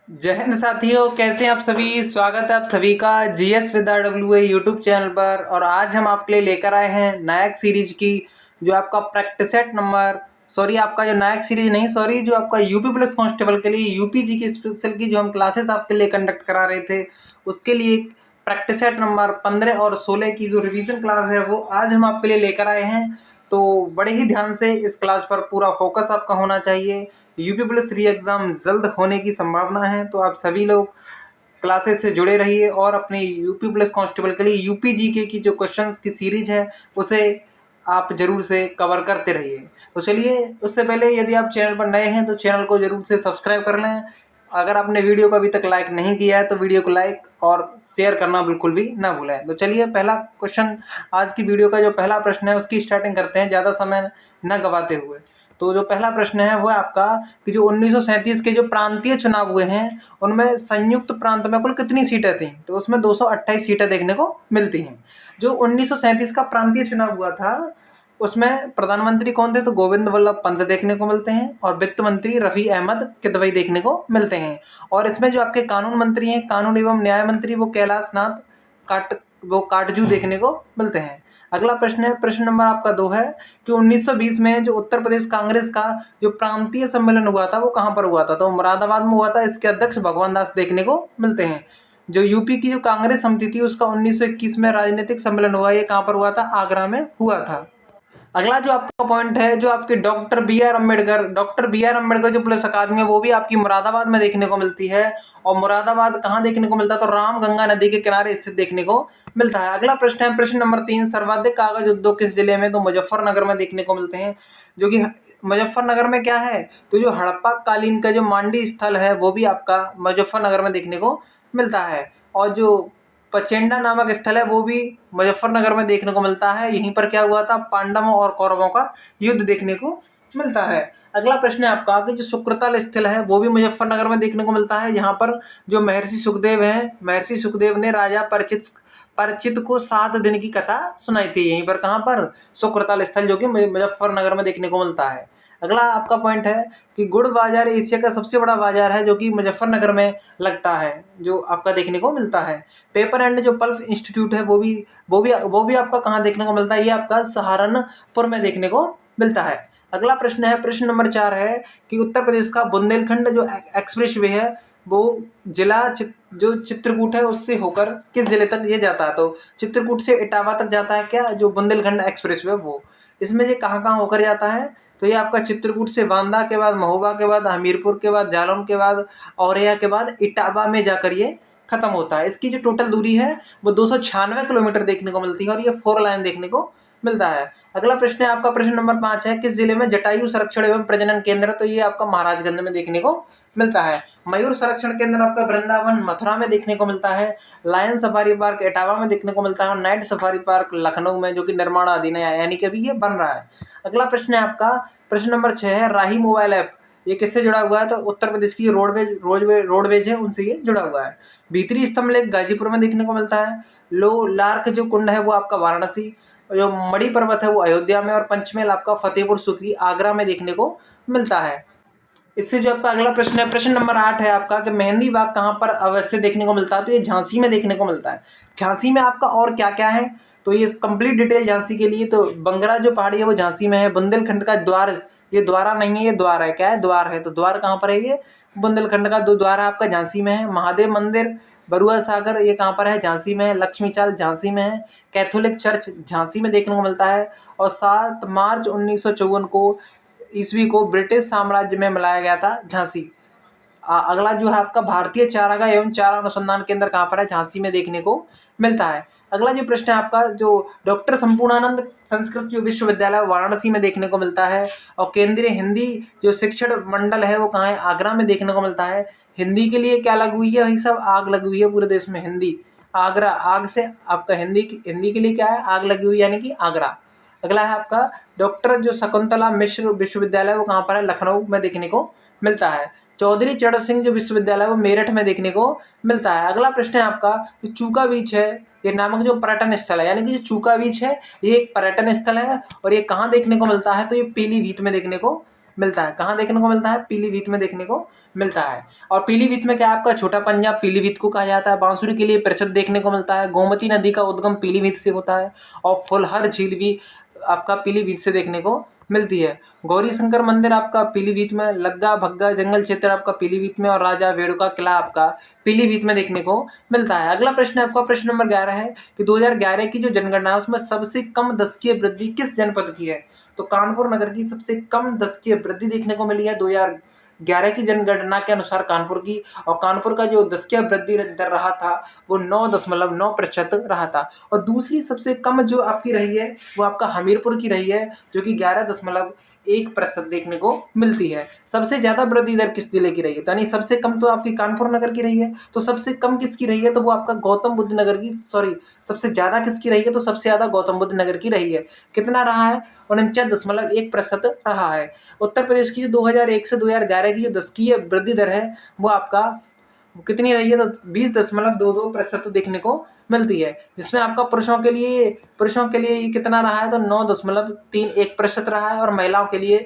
जय हिंद साथियों, कैसे हैं आप सभी। स्वागत है आप सभी का GS with RWA YouTube channel पर। और आज हम आपके लिए लेकर आए हैं नायक सीरीज की, जो आपका प्रैक्टिस सेट नंबर आपका जो नायक सीरीज नहीं जो आपका यूपी पुलिस कांस्टेबल के लिए यूपीजी की स्पेशल की जो हम क्लासेस आपके लिए कंडक्ट करा रहे थे, उसके लिए प्रैक्टिस सेट नंबर 15 और 16 की जो रिवीजन क्लास है वो आज हम आपके लिए लेकर आए हैं। तो बड़े ही ध्यान से इस क्लास पर पूरा फोकस आपका होना चाहिए। यूपी पुलिस री एग्ज़ाम जल्द होने की संभावना है, तो आप सभी लोग क्लासेस से जुड़े रहिए और अपने यूपी पुलिस कांस्टेबल के लिए यूपी जीके की जो क्वेश्चंस की सीरीज है उसे आप जरूर से कवर करते रहिए। तो चलिए, उससे पहले यदि आप चैनल पर नए हैं तो चैनल को जरूर से सब्सक्राइब कर लें। अगर आपने वीडियो को अभी तक लाइक नहीं किया है तो वीडियो को लाइक और शेयर करना बिल्कुल भी ना भूलें। तो चलिए, पहला क्वेश्चन, आज की वीडियो का जो पहला प्रश्न है उसकी स्टार्टिंग करते हैं ज़्यादा समय न गवाते हुए। तो जो पहला प्रश्न है वो है आपका कि जो 1937 के जो प्रांतीय चुनाव हुए हैं उनमें संयुक्त प्रांत में कुल कितनी सीटें थीं। तो उसमें 228 सीटें देखने को मिलती हैं। जो 1937 का प्रांतीय चुनाव हुआ था उसमें प्रधानमंत्री कौन थे, तो गोविंद वल्लभ पंत देखने को मिलते हैं, और वित्त मंत्री रफ़ी अहमद किदवई देखने को मिलते हैं। और इसमें जो आपके कानून मंत्री हैं, कानून एवं न्याय मंत्री, वो कैलाश नाथ काटजू देखने को मिलते हैं। अगला प्रश्न है, प्रश्न नंबर आपका 2 है कि 1920 में जो उत्तर प्रदेश कांग्रेस का जो प्रांतीय सम्मेलन हुआ था वो कहाँ पर हुआ था। तो मुरादाबाद में हुआ था। इसके अध्यक्ष भगवान दास देखने को मिलते हैं। जो यूपी की जो कांग्रेस समिति थी उसका 1921 में राजनीतिक सम्मेलन हुआ, ये कहाँ पर हुआ था, आगरा में हुआ था। अगला जो आपका पॉइंट है, जो आपके डॉक्टर बी आर अम्बेडकर जो पुलिस अकादमी है वो भी आपकी मुरादाबाद में देखने को मिलती है। और मुरादाबाद कहाँ देखने को मिलता है, तो रामगंगा नदी के किनारे स्थित देखने को मिलता है। अगला प्रश्न है, प्रश्न नंबर 3, सर्वाधिक कागज उद्योग किस जिले में, तो मुजफ्फरनगर में देखने को मिलते हैं। जो कि मुजफ्फरनगर में क्या है, तो जो हड़प्पा कालीन का जो मांडी स्थल है वो भी आपका मुजफ्फरनगर में देखने को मिलता है। और जो पचेंडा नामक स्थल है वो भी मुजफ्फरनगर में देखने को मिलता है। यहीं पर क्या हुआ था, पांडवों और कौरवों का युद्ध देखने को मिलता है। अगला प्रश्न है आपका कि जो शुक्रताल स्थल है वो भी मुजफ्फरनगर में देखने को मिलता है। यहाँ पर जो महर्षि सुखदेव हैं, महर्षि सुखदेव ने राजा परिचित को 7 दिन की कथा सुनाई थी। यहीं पर कहाँ पर, शुक्रताल स्थल, जो कि मुजफ्फरनगर में देखने को मिलता है। अगला आपका पॉइंट है कि गुड़ बाजार एशिया का सबसे बड़ा बाजार है, जो कि मुजफ्फरनगर में लगता है, जो आपका देखने को मिलता है। पेपर एंड जो पल्प इंस्टीट्यूट है वो भी आपका कहाँ देखने को मिलता है, ये आपका सहारनपुर में देखने को मिलता है। अगला प्रश्न है, प्रश्न नंबर 4 है कि उत्तर प्रदेश का बुंदेलखंड जो एक्सप्रेस वे है वो जो चित्रकूट है उससे होकर किस जिले तक ये जाता है। तो चित्रकूट से इटावा तक जाता है क्या, जो बुंदेलखंड एक्सप्रेस वे वो। इसमें ये कहाँ कहाँ होकर जाता है, तो ये आपका चित्रकूट से बांदा के बाद महोबा के बाद हमीरपुर के बाद जालौन के बाद औरैया के बाद इटावा में जाकर ये खत्म होता है। इसकी जो टोटल दूरी है वो 296 किलोमीटर देखने को मिलती है, और ये 4 लाइन देखने को मिलता है। अगला प्रश्न है आपका, प्रश्न नंबर 5 है, किस जिले में जटायु संरक्षण एवं प्रजनन केंद्र, तो ये आपका महाराजगंज में देखने को मिलता है। मयूर संरक्षण केंद्र आपका वृंदावन मथुरा में देखने को मिलता है। लायन सफारी पार्क इटावा में देखने को मिलता है, और नाइट सफारी पार्क लखनऊ में, जो कि निर्माणाधीन है, यानी कि अभी ये बन रहा है। अगला प्रश्न है आपका, प्रश्न नंबर 6 है, राही मोबाइल ऐप ये किससे जुड़ा हुआ है, तो उत्तर प्रदेश की रोडवेज है उनसे ये जुड़ा हुआ है। भीतरी स्तंभ लेक गाजीपुर में देखने को मिलता है। लो लार्क जो कुंड है वो आपका वाराणसी, और जो मणि पर्वत है वो अयोध्या में, और पंचमेल आपका फतेहपुर सीकरी आगरा में देखने को मिलता है। इससे जो आपका अगला प्रश्न है, प्रश्न नंबर 8 है आपका कि मेहंदी बाग कहाँ पर अवस्थित देखने को मिलता है, तो ये झांसी में देखने को मिलता है। झांसी में आपका और क्या क्या है, तो ये कंप्लीट डिटेल झांसी के लिए, तो बंगरा जो पहाड़ी है वो झांसी में है। बुंदेलखंड का द्वार, ये द्वारा नहीं है, ये द्वार है, क्या है, द्वार है। तो द्वार कहाँ पर है, ये बुंदेलखंड का द्वार है आपका झांसी में है। महादेव मंदिर बरुआ सागर ये कहाँ पर है, झांसी में है। लक्ष्मी चाल झांसी में है। कैथोलिक चर्च झांसी में देखने को मिलता है। और 7 मार्च 1954 को ईस्वी को ब्रिटिश साम्राज्य में मिलाया गया था झांसी। अगला जो है आपका भारतीय चारागाह एवं चारा अनुसंधान केंद्र कहाँ पर है, झांसी में देखने को मिलता है। अगला जो प्रश्न है आपका, जो डॉक्टर संपूर्णानंद संस्कृत जो विश्वविद्यालय वाराणसी में देखने को मिलता है। और केंद्रीय हिंदी जो शिक्षण मंडल है वो कहाँ है, आगरा में देखने को मिलता है। हिंदी के लिए क्या लागू हुई है, वही सब आग लगी हुई है पूरे देश में। हिंदी आगरा, आग से आपका हिंदी के लिए क्या है, आग लगी हुई, यानी कि आगरा। अगला है आपका डॉक्टर जो शकुंतला मिश्र विश्वविद्यालय वो कहाँ पर है, लखनऊ में देखने को मिलता है। चौधरी चरण सिंह जो विश्वविद्यालय वो मेरठ में देखने को मिलता है। अगला प्रश्न है आपका, जो चूका बीच है ये नामक जो पर्यटन स्थल है, यानी कि जो चूका बीच है ये एक पर्यटन स्थल है, और ये कहाँ देखने को मिलता है, तो ये पीलीभीत में देखने को मिलता है। कहाँ देखने को मिलता है? पीलीभीत में देखने को मिलता है। और पीलीभीत में क्या आपका छोटा पंजाब पीलीभीत को कहा जाता है। बांसुरी के लिए प्रसिद्ध देखने को मिलता है। गोमती नदी का उद्गम पीलीभीत से होता है और फुलहर झील भी आपका पीलीभीत से देखने को मिलती है। गौरी शंकर मंदिर आपका पीलीभीत में, लग्गा भग्गा जंगल क्षेत्र आपका पीलीभीत में और राजा वेणुका किला आपका पीलीभीत में देखने को मिलता है। अगला प्रश्न आपका प्रश्न नंबर 11 है कि 2011 की जो जनगणना है उसमें सबसे कम दशकीय वृद्धि किस जनपद की है? तो कानपुर नगर की सबसे कम दशकीय वृद्धि देखने को मिली है 2011 की जनगणना के अनुसार कानपुर की। और कानपुर का जो दशकीय वृद्धि दर रहा था वो 9.9% रहा था। और दूसरी सबसे कम जो आपकी रही है वो आपका हमीरपुर की रही है, जो कि 11.1% देखने को मिलती है। सबसे ज्यादा वृद्धि दर किस जिले की रही है? तो यानी सबसे कम तो आपकी कानपुर नगर की रही है, तो सबसे कम किसकी रही है? तो वो आपका गौतम बुद्ध नगर की, सॉरी, सबसे ज्यादा किसकी रही है? तो सबसे ज्यादा गौतम बुद्ध नगर की रही है। कितना रहा है? 49.1% रहा है। उत्तर प्रदेश की जो 2001 से 2011 की जो दशकीय वृद्धि दर है वो आपका कितनी रही है? तो 20.22% देखने को मिलती है, जिसमें आपका पुरुषों के लिए ये कितना रहा है? तो 9.31% रहा है और महिलाओं के लिए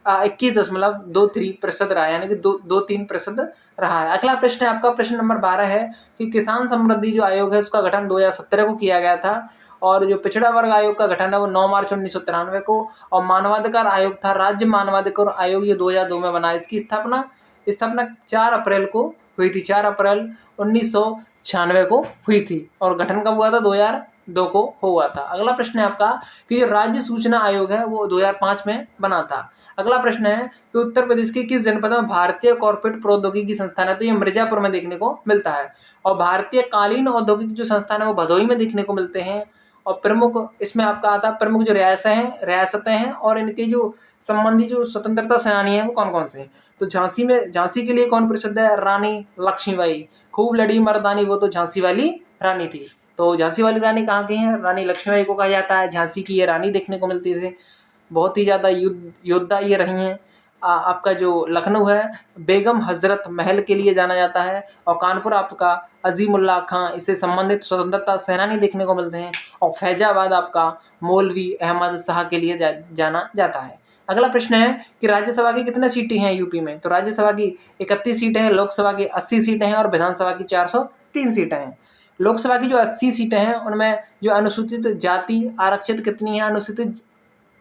21.23% रहा है, यानी कि 2-3% रहा है। अगला प्रश्न है आपका प्रश्न नंबर 12 है कि किसान समृद्धि जो आयोग है उसका गठन 2017 को किया गया था और जो पिछड़ा वर्ग आयोग का गठन है वो 9 मार्च 1993 को, और मानवाधिकार आयोग था, राज्य मानवाधिकार आयोग, ये 2002 में बना। इसकी स्थापना 4 अप्रैल को हुई थी, 4 अप्रैल 1996 को हुई थी और गठन कब हुआ था? 2002 को हुआ था। अगला प्रश्न है आपका कि जो राज्य सूचना आयोग है वो 2005 में बना था। अगला प्रश्न है कि उत्तर प्रदेश के किस जनपद में भारतीय कॉर्पोरेट प्रौद्योगिकी संस्थान है? तो ये मिर्जापुर में देखने को मिलता है। और भारतीय कालीन औद्योगिक जो संस्थान है वो भदोही में देखने को मिलते हैं। और प्रमुख इसमें आपका आता है प्रमुख जो रियासतें हैं और इनके जो संबंधी जो स्वतंत्रता सेनानी हैं वो कौन कौन से हैं? तो झांसी के लिए कौन प्रसिद्ध है? रानी लक्ष्मीबाई। खूब लड़ी मर्दानी, वो तो झांसी वाली रानी थी। तो झांसी वाली रानी कहाँ की है? रानी लक्ष्मीबाई को कहा जाता है। झांसी की ये रानी देखने को मिलती थी। बहुत ही ज़्यादा योद्धा ये रही हैं। आपका जो लखनऊ है बेगम हजरत महल के लिए जाना जाता है और कानपुर आपका अजीमुल्ला खां, इससे संबंधित स्वतंत्रता सेनानी देखने को मिलते हैं। और फैजाबाद आपका मौलवी अहमद शाह के लिए जाना जाता है। अगला प्रश्न है कि राज्यसभा की कितने सीटें हैं यूपी में? तो राज्यसभा की 31 सीटें हैं, लोकसभा की 80 सीटें हैं और विधानसभा की 403 सीटें हैं। लोकसभा की जो 80 सीटें हैं उनमें जो अनुसूचित जाति आरक्षित कितनी है?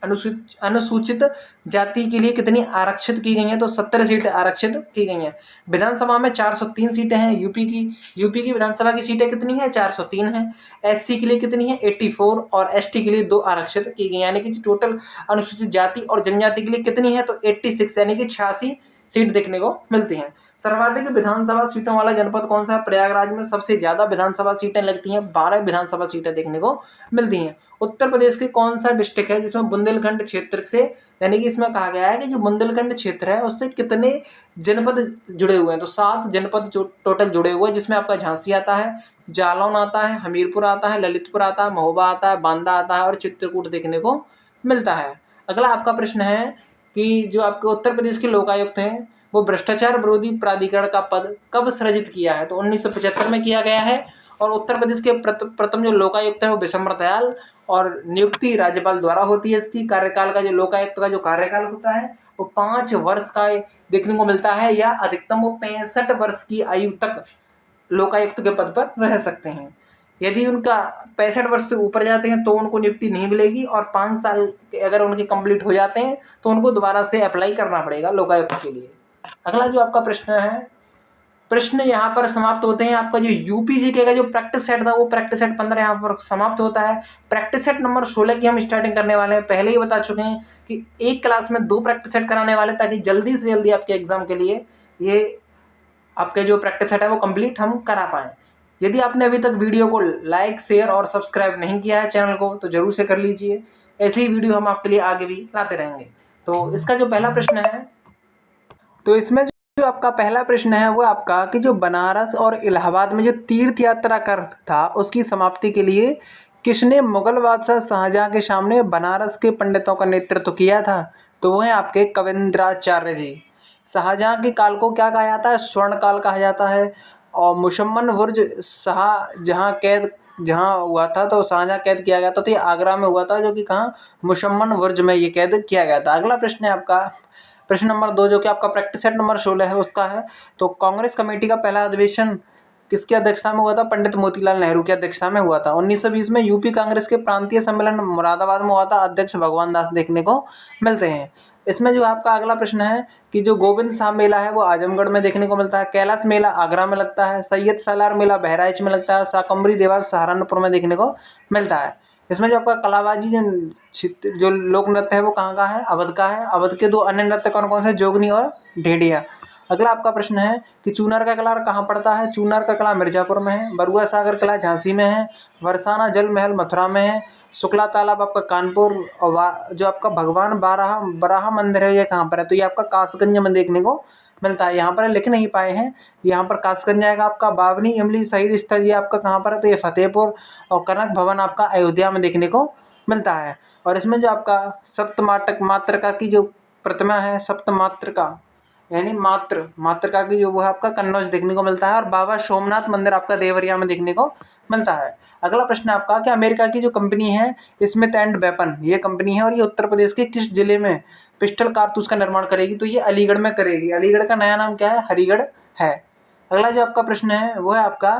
अनुसूचित जाति के लिए कितनी आरक्षित की गई हैं? तो 70 सीटें आरक्षित की गई हैं। विधानसभा में 403 सीटें हैं यूपी की विधानसभा की सीटें कितनी हैं? 403 हैं। एससी के लिए कितनी है? 84 और एसटी के लिए 2 आरक्षित की गई, यानी कि टोटल अनुसूचित जाति और जनजाति के लिए कितनी है? तो 86, यानी कि 86 सीट देखने को मिलती हैं। सर्वाधिक विधानसभा सीटों वाला जनपद कौन सा है? प्रयागराज में सबसे ज्यादा विधानसभा सीटें लगती हैं, 12 विधानसभा सीटें देखने को मिलती हैं। उत्तर प्रदेश के कौन सा डिस्ट्रिक्ट है जिसमें बुंदेलखंड क्षेत्र से, यानी कि इसमें कहा गया है कि जो बुंदेलखंड क्षेत्र है उससे कितने जनपद जुड़े हुए हैं? तो 7 जनपद जो टोटल जुड़े हुए हैं, जिसमें आपका झांसी आता है, जालौन आता है, हमीरपुर आता है, ललितपुर आता है, महोबा आता है, बांदा आता है और चित्रकूट देखने को मिलता है। अगला आपका प्रश्न है कि जो आपके उत्तर प्रदेश के लोकायुक्त हैं वो भ्रष्टाचार विरोधी प्राधिकरण का पद कब सृजित किया है? तो 1975 में किया गया है। और उत्तर प्रदेश के प्रथम जो लोकायुक्त है वो विशंबर दयाल, और नियुक्ति राज्यपाल द्वारा होती है। इसकी कार्यकाल का जो लोकायुक्त का जो कार्यकाल होता है वो 5 वर्ष का देखने को मिलता है, या अधिकतम वो 65 वर्ष की आयु तक लोकायुक्त के पद पर रह सकते हैं। यदि उनका 65 वर्ष से ऊपर जाते हैं तो उनको नियुक्ति नहीं मिलेगी, और 5 साल अगर उनके कंप्लीट हो जाते हैं तो उनको दोबारा से अप्लाई करना पड़ेगा लोकायुक्त के लिए। अगला जो आपका प्रश्न यहाँ पर समाप्त होते हैं। आपका जो यूपीजीके का जो प्रैक्टिस सेट था वो प्रैक्टिस सेट 15 यहाँ पर समाप्त होता है। प्रैक्टिस सेट नंबर 16 की हम स्टार्टिंग करने वाले हैं। पहले ही बता चुके हैं कि एक क्लास में 2 प्रैक्टिस सेट कराने वाले, ताकि जल्दी से जल्दी आपके एग्जाम के लिए ये आपके जो प्रैक्टिस सेट है वो कंप्लीट हम करा पाएँ। यदि आपने अभी तक वीडियो को लाइक, शेयर और सब्सक्राइब नहीं किया है चैनल को तो जरूर से कर लीजिए। ऐसे ही वीडियो हम आपके लिए आगे भी लाते रहेंगे। तो इसका जो पहला प्रश्न है, तो इसमें जो आपका पहला प्रश्न है वो आपका कि जो बनारस और इलाहाबाद में जो तीर्थ यात्रा कर था उसकी समाप्ति के लिए किसने मुगल बादशाह शाहजहां के सामने बनारस के पंडितों का नेतृत्व किया था? तो वो है आपके कविंद्राचार्य जी। शाहजहां के काल को क्या कहा जाता है? स्वर्ण काल कहा जाता है। और मुशम्मन बुर्ज जहाँ हुआ था, तो शाहजहां कैद किया गया था तो ये आगरा में हुआ था, जो कि कहाँ? मुशम्मन बुर्ज में ये कैद किया गया था। अगला प्रश्न है आपका प्रश्न नंबर 2 जो कि आपका प्रैक्टिस सेट नंबर 16 है उसका है, तो कांग्रेस कमेटी का पहला अधिवेशन किसकी अध्यक्षता में हुआ था? पंडित मोतीलाल नेहरू की अध्यक्षता में हुआ था। 1920 में यूपी कांग्रेस के प्रांतीय सम्मेलन मुरादाबाद में हुआ था। अध्यक्ष भगवान दास देखने को मिलते हैं। इसमें जो आपका अगला प्रश्न है कि जो गोविंद शाह मेला है वो आजमगढ़ में देखने को मिलता है। कैलाश मेला आगरा में लगता है। सैयद सालार मेला बहराइच में लगता है। शाकंभरी देवास सहारनपुर में देखने को मिलता है। इसमें जो आपका कलाबाजी जो लोक नृत्य है वो कहाँ का है? अवध का है। अवध के 2 अन्य नृत्य कौन कौन से? जोगनी और ढेडिया। अगला आपका प्रश्न है कि चूनार का किला कहाँ पड़ता है? चूनार का किला मिर्जापुर में है। बरुआ सागर किला झांसी में है। बरसाना जल महल मथुरा में है। शुक्ला तालाब आपका कानपुर, और जो आपका भगवान बराह मंदिर है ये कहाँ पर है? तो ये आपका कासगंज में देखने को मिलता है। यहाँ पर लिख नहीं पाए हैं, यहाँ पर कासगंज आएगा आपका। बावनी इमली शहीद स्थल ये आपका कहाँ पर है? तो ये फतेहपुर। और कनक भवन आपका अयोध्या में देखने को मिलता है। और इसमें जो आपका सप्त मातृका की जो प्रतिमा है, सप्त मातृका यानी मातृका की जो वो है आपका कन्नौज देखने को मिलता है। और बाबा सोमनाथ मंदिर आपका देवरिया में देखने को मिलता है। अगला प्रश्न है आपका कि अमेरिका की जो कंपनी है स्मिथ एंड वेपन ये कंपनी है और ये उत्तर प्रदेश के किस जिले में पिस्टल कारतूस का निर्माण करेगी? तो ये अलीगढ़ में करेगी। अलीगढ़ का नया नाम क्या है? हरिगढ़ है। अगला जो आपका प्रश्न है वो है आपका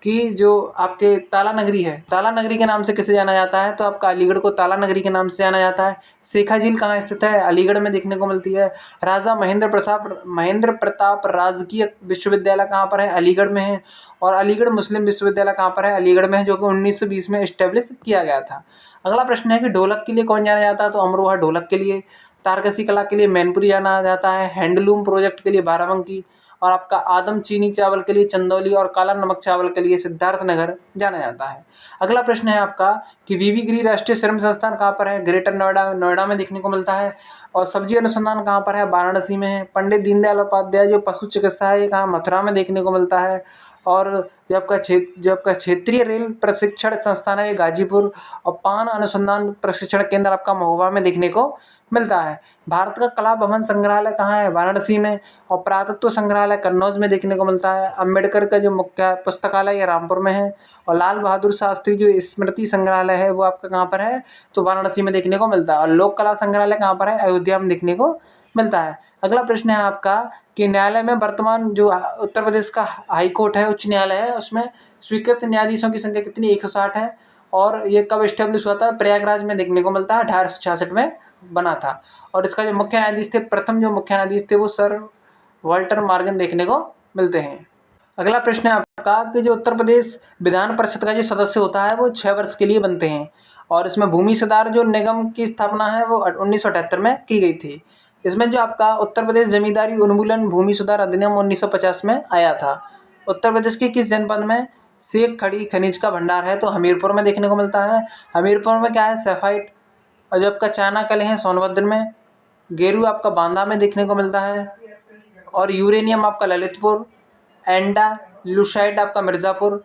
कि जो आपके ताला नगरी है, ताला नगरी के नाम से किसे जाना जाता है? तो आपका अलीगढ़ को ताला नगरी के नाम से जाना जाता है। शेखा झील कहाँ स्थित है? अलीगढ़ में देखने को मिलती है। राजा महेंद्र प्रताप राजकीय विश्वविद्यालय कहाँ पर है? अलीगढ़ में है। और अलीगढ़ मुस्लिम विश्वविद्यालय कहाँ पर है? अलीगढ़ में है, जो कि 1920 में इस्टेब्लिश किया गया था। अगला प्रश्न है कि ढोलक के लिए कौन जाना जाता है? तो अमरोहा ढोलक के लिए। तारकसी कला के लिए मैनपुरी जाना जाता है। हैंडलूम प्रोजेक्ट के लिए बाराबंकी। और आपका आदम चीनी चावल के लिए चंदौली। और काला नमक चावल के लिए सिद्धार्थनगर जाना जाता है। अगला प्रश्न है आपका कि वीवी गिरी राष्ट्रीय श्रम संस्थान कहाँ पर है? ग्रेटर नोएडा में देखने को मिलता है। और सब्जी अनुसंधान कहाँ पर है? वाराणसी में है। पंडित दीनदयाल उपाध्याय जो पशु चिकित्सा है ये कहाँ? मथुरा में देखने को मिलता है। और जो आपका क्षेत्रीय रेल प्रशिक्षण संस्थान है ये गाजीपुर। और पान अनुसंधान प्रशिक्षण केंद्र आपका महोबा में देखने को मिलता है। भारत का कला भवन संग्रहालय कहाँ है? वाराणसी में। और पुरातत्व संग्रहालय कन्नौज में देखने को मिलता है। अम्बेडकर का जो मुख्य पुस्तकालय ये रामपुर में है। और लाल बहादुर शास्त्री जो स्मृति संग्रहालय है वो आपका कहाँ पर है? तो वाराणसी में देखने को मिलता है। और लोक कला संग्रहालय कहाँ पर है? अयोध्या में देखने को मिलता है। अगला प्रश्न है आपका कि न्यायालय में वर्तमान जो उत्तर प्रदेश का हाई कोर्ट है, उच्च न्यायालय है, उसमें स्वीकृत न्यायाधीशों की संख्या कितनी? 160 है। और ये कब स्टेब्लिश हुआ था? प्रयागराज में देखने को मिलता है, 1866 में बना था। और इसका जो मुख्य न्यायाधीश थे, प्रथम जो मुख्य न्यायाधीश थे वो सर वाल्टर मॉर्गन देखने को मिलते हैं। अगला प्रश्न है आपका कि जो उत्तर प्रदेश विधान परिषद का जो सदस्य होता है वो 6 वर्ष के लिए बनते हैं। और इसमें भूमि सुधार जो निगम की स्थापना है वो 1978 में की गई थी। इसमें जो आपका उत्तर प्रदेश जमींदारी उन्मूलन भूमि सुधार अधिनियम 1950 में आया था। उत्तर प्रदेश के किस जनपद में शेख खड़ी खनिज का भंडार है? तो हमीरपुर में देखने को मिलता है। हमीरपुर में क्या है? सैफाइट। और जो आपका चाना कले हैं सोनभद्र में। गेरू आपका बांदा में देखने को मिलता है। और यूरेनियम आपका ललितपुर। एंडा लूसाइट आपका मिर्ज़ापुर।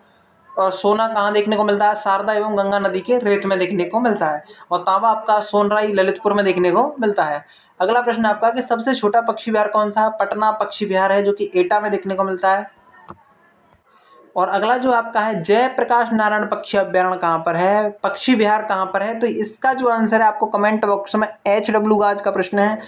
और सोना कहाँ देखने को मिलता है? शारदा एवं गंगा नदी के रेत में देखने को मिलता है। और तांबा आपका सोनराई ललितपुर में देखने को मिलता है। अगला प्रश्न आपका कि सबसे छोटा पक्षी विहार कौन सा है? पटना पक्षी विहार है, जो कि एटा में देखने को मिलता है। और अगला जो आपका है जयप्रकाश नारायण पक्षी अभ्यारण्य कहाँ पर है? पक्षी विहार कहाँ पर है? तो इसका जो आंसर है आपको कमेंट बॉक्स में HW गाज का प्रश्न है।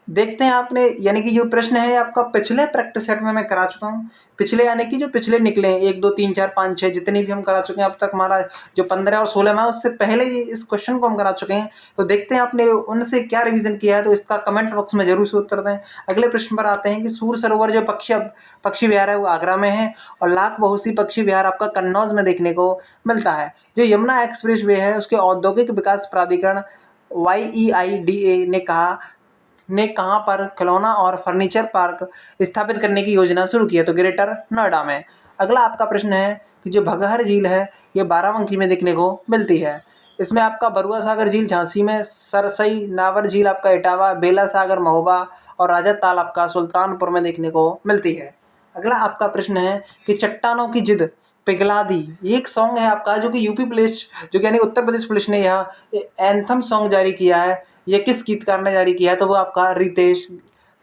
देखते हैं आपने, यानी कि जो प्रश्न है आपका पिछले प्रैक्टिस सेट में मैं करा चुका हूँ। पिछले यानी कि जो पिछले निकले हैं 1 2 3 4 5 6 जितने भी हम करा चुके हैं अब तक, हमारा जो 15 और 16 में उससे पहले ही इस क्वेश्चन को हम करा चुके हैं। तो देखते हैं आपने उनसे क्या रिवीजन किया है, तो इसका कमेंट बॉक्स में जरूर से उत्तर दें। अगले प्रश्न पर आते हैं कि सूर सरोवर जो पक्षी विहार है वो आगरा में है। और लाख बहुसी पक्षी विहार आपका कन्नौज में देखने को मिलता है। जो यमुना एक्सप्रेस वे है उसके औद्योगिक विकास प्राधिकरण YEIDA ने कहाँ पर खिलौना और फर्नीचर पार्क स्थापित करने की योजना शुरू की है? तो ग्रेटर नोएडा में। अगला आपका प्रश्न है कि जो भगहर झील है ये बाराबंकी में देखने को मिलती है। इसमें आपका बरुआ सागर झील झांसी में, सरसई नावर झील आपका इटावा, बेला सागर महोबा और राजा ताल आपका सुल्तानपुर में देखने को मिलती है। अगला आपका प्रश्न है कि चट्टानों की जिद पिघला दी, ये एक सॉन्ग है आपका जो कि यूपी पुलिस जो कि यानी उत्तर प्रदेश पुलिस ने यहाँ एंथम सॉन्ग जारी किया है। ये किस गीतकार ने जारी किया है? तो वो आपका रितेश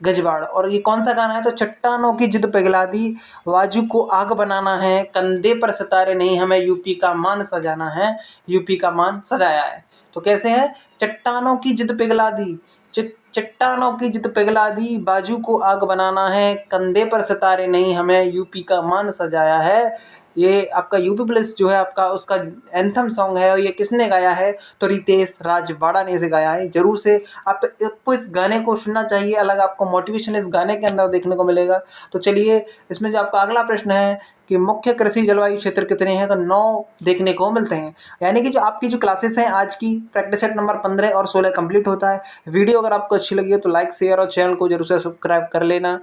गजवाड़। और ये कौन सा गाना है? तो चट्टानों की जिद पिघला दी, वाजू को आग बनाना है, कंधे पर सितारे नहीं, हमें यूपी का मान सजाना है, यूपी का मान सजाया है। तो कैसे है? चट्टानों की जिद पिघला दी, चट्टानों की जिद पिघला दी, बाजू को आग बनाना है, कंधे पर सितारे नहीं हमें यूपी का मान सजाया है। ये आपका यूपी पुलिस जो है आपका उसका एंथम सॉन्ग है और ये किसने गाया है? तो रितेश राजवाड़ा ने इसे गाया है। ज़रूर से आपको इस गाने को सुनना चाहिए, अलग आपको मोटिवेशन इस गाने के अंदर देखने को मिलेगा। तो चलिए इसमें जो आपका अगला प्रश्न है कि मुख्य कृषि जलवायु क्षेत्र कितने हैं? तो 9 देखने को मिलते हैं। यानी कि जो आपकी जो क्लासेस हैं आज की प्रैक्टिस सेट नंबर 15 और 16 कंप्लीट होता है। वीडियो अगर आपको अच्छी लगी हो तो लाइक शेयर और चैनल को जरूर से सब्सक्राइब कर लेना।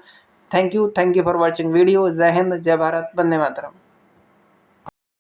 Thank you for watching video. जय हिंद, जय भारत, वंदे मातरम।